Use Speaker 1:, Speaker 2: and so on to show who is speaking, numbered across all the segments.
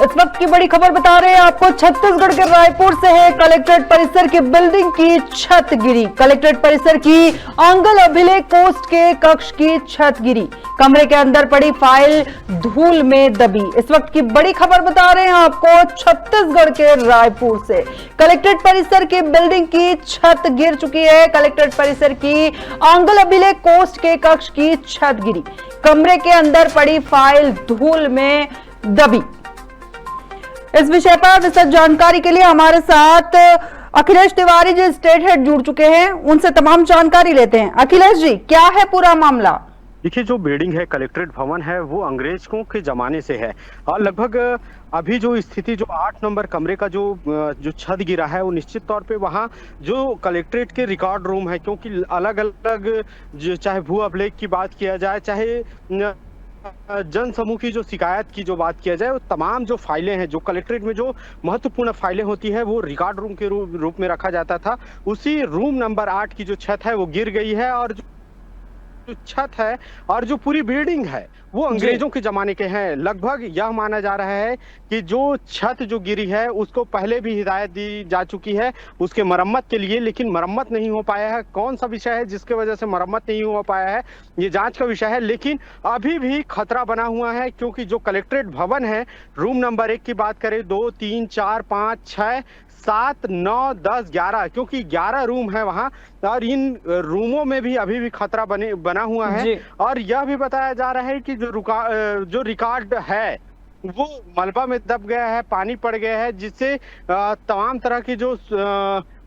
Speaker 1: इस वक्त की बड़ी खबर बता रहे हैं आपको, छत्तीसगढ़ के रायपुर से है। कलेक्ट्रेट परिसर की बिल्डिंग की छत गिरी। कलेक्ट्रेट परिसर की आंगल अभिलेख पोस्ट के कक्ष की छत गिरी। कमरे के अंदर पड़ी फाइल धूल में दबी। इस वक्त की बड़ी खबर बता रहे हैं आपको, छत्तीसगढ़ के रायपुर से कलेक्ट्रेट परिसर की बिल्डिंग की छत गिर चुकी है। कलेक्ट्रेट परिसर की आंगल अभिलेख पोस्ट के कक्ष की छत गिरी। कमरे के अंदर पड़ी फाइल धूल में दबी। इस विषय पर विस्तृत जानकारी के लिए हमारे साथ अखिलेश तिवारी जी स्टेट हेड जुड़ चुके हैं, उनसे तमाम जानकारी लेते हैं। अखिलेश जी, क्या है पूरा मामला?
Speaker 2: देखिए, जो बिल्डिंग है, कलेक्ट्रेट भवन है, वो अंग्रेजों के जमाने से है और लगभग अभी जो स्थिति, जो 8 नंबर कमरे का जो छत गिरा है, वो निश्चित तौर पे वहाँ जो कलेक्ट्रेट के रिकॉर्ड रूम है, क्योंकि अलग अलग चाहे भू अभिलेख की बात किया जाए, चाहे जन समूह की जो शिकायत की जो बात किया जाए, वो तमाम जो फाइलें हैं, जो कलेक्ट्रेट में जो महत्वपूर्ण फाइलें होती है, वो रिकॉर्ड रूम के रूप में रखा जाता था। उसी रूम नंबर 8 की जो छत है वो गिर गई है और जो छत है और जो पूरी बिल्डिंग है वो अंग्रेजों के जमाने के हैं। लगभग यह माना जा रहा है कि जो छत जो गिरी है उसको पहले भी हिदायत दी जा चुकी है उसके मरम्मत के लिए, लेकिन मरम्मत नहीं हो पाया है। कौन सा विषय है जिसके वजह से मरम्मत नहीं हो पाया है, ये जांच का विषय है। लेकिन अभी भी खतरा बना हुआ है, क्योंकि जो कलेक्ट्रेट भवन है, रूम नंबर 1 की बात करें, 2, 3, 4, 5, 6, 7, 9, 10, 11, क्योंकि 11 रूम है वहां और इन रूमों में भी अभी भी खतरा बना हुआ है। और यह भी बताया जा रहा है कि जो रिकॉर्ड है वो मलबा में दब गया है, पानी पड़ गया है, जिससे तमाम तरह की जो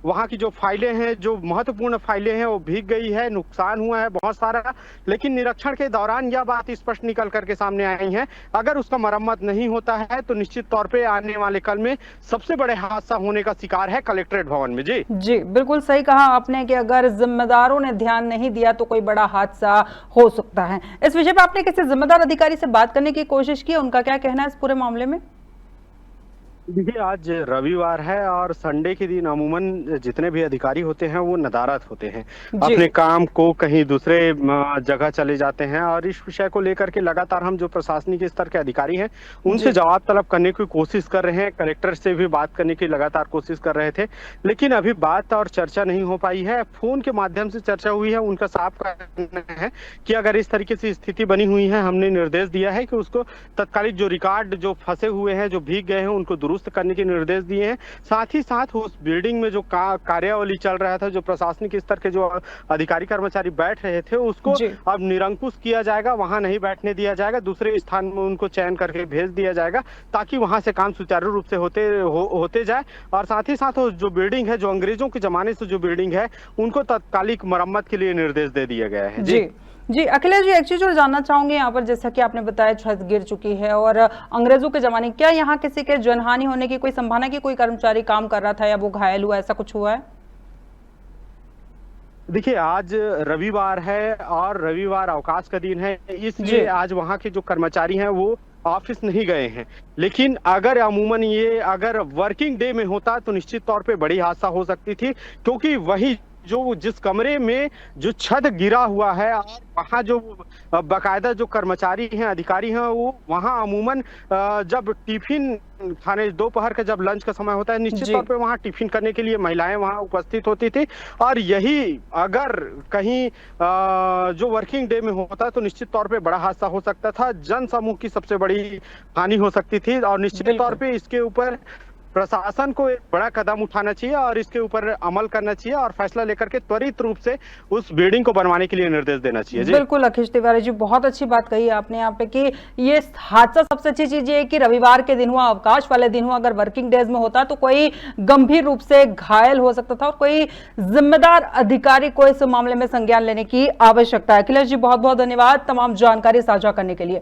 Speaker 2: वहाँ की जो फाइलें हैं, जो महत्वपूर्ण फाइलें हैं, वो भीग गई है, नुकसान हुआ है बहुत सारा। लेकिन निरीक्षण के दौरान यह बात स्पष्ट निकल करके सामने आई है, अगर उसका मरम्मत नहीं होता है तो निश्चित तौर पे आने वाले कल में सबसे बड़े हादसा होने का शिकार है कलेक्ट्रेट भवन में। जी
Speaker 1: बिल्कुल सही कहा आपने कि अगर जिम्मेदारों ने ध्यान नहीं दिया तो कोई बड़ा हादसा हो सकता है। इस विषय पर आपने किसी जिम्मेदार अधिकारी से बात करने की कोशिश की, उनका क्या कहना है इस पूरे मामले में?
Speaker 2: देखिए, आज रविवार है और संडे के दिन अमूमन जितने भी अधिकारी होते हैं वो नदारत होते हैं, अपने काम को कहीं दूसरे जगह चले जाते हैं। और इस विषय को लेकर के लगातार हम जो प्रशासनिक स्तर के अधिकारी हैं उनसे जवाब तलब करने की कोशिश कर रहे हैं, कलेक्टर से भी बात करने की लगातार कोशिश कर रहे थे, लेकिन अभी बात और चर्चा नहीं हो पाई है। फोन के माध्यम से चर्चा हुई है। उनका साफ कहना है कि अगर इस तरीके से स्थिति बनी हुई है, हमने निर्देश दिया है कि उसको तत्कालिक जो रिकॉर्ड जो फंसे हुए हैं, जो भीग गए हैं, उनको दुरुस्त करने के निर्देश दिए हैं। साथ ही साथ उस बिल्डिंग में जो कार्यावली चल रहा था, जो प्रशासनिक स्तर के जो अधिकारी कर्मचारी बैठ रहे थे, उसको अब निरंकुश किया जाएगा, वहां नहीं बैठने दिया जाएगा, दूसरे स्थान में उनको चयन करके भेज दिया जाएगा, ताकि वहां से काम सुचारू रूप से होते जाए। और साथ ही साथ जो बिल्डिंग है, जो अंग्रेजों के जमाने से जो बिल्डिंग है, उनको तत्कालिक मरम्मत के लिए निर्देश दे दिया गया है।
Speaker 1: जी अखिलेश जी, एक चीज और जानना चाहूंगी यहाँ पर, जैसा कि आपने बताया छत गिर चुकी है और अंग्रेजों के जमाने, क्या यहाँ किसी के जनहानि होने की कोई संभावना कि कोई कर्मचारी काम कर रहा था या वो घायल हुआ, ऐसा कुछ हुआ है?
Speaker 2: देखिए, आज रविवार है और रविवार अवकाश का दिन है, इसलिए आज वहाँ के जो कर्मचारी हैं वो ऑफिस नहीं गए हैं। लेकिन अगर अमूमन ये अगर वर्किंग डे में होता तो निश्चित तौर पे बड़ी हादसा हो सकती थी, क्योंकि वही जो जिस कमरे में जो छत गिरा हुआ है और वहाँ जो बाकायदा जो कर्मचारी हैं, अधिकारी हैं, वो वहाँ अमूमन जब टिफिन खाने, दोपहर का जब लंच का समय होता है, निश्चित तौर पे वहाँ टिफिन करने के लिए महिलाएं वहाँ उपस्थित होती थी। और यही अगर कहीं जो वर्किंग डे में होता तो निश्चित तौर पे बड़ा हादसा हो सकता था, जन समूह की सबसे बड़ी हानि हो सकती थी। और निश्चित तौर पे इसके ऊपर प्रशासन को एक बड़ा कदम उठाना चाहिए और इसके ऊपर अमल करना चाहिए और फैसला लेकर के त्वरित रूप से उस बिल्डिंग को बनवाने के लिए निर्देश देना चाहिए।
Speaker 1: बिल्कुल अखिलेश तिवारी जी, बहुत अच्छी बात कही आपने यहाँ पे कि ये हादसा, सबसे अच्छी चीज ये है कि रविवार के दिन हुआ, अवकाश वाले दिन हुआ। अगर वर्किंग डेज में होता तो कोई गंभीर रूप से घायल हो सकता था और कोई जिम्मेदार अधिकारी को इस मामले में संज्ञान लेने की आवश्यकता है। अखिलेश जी, बहुत बहुत धन्यवाद तमाम जानकारी साझा करने के लिए।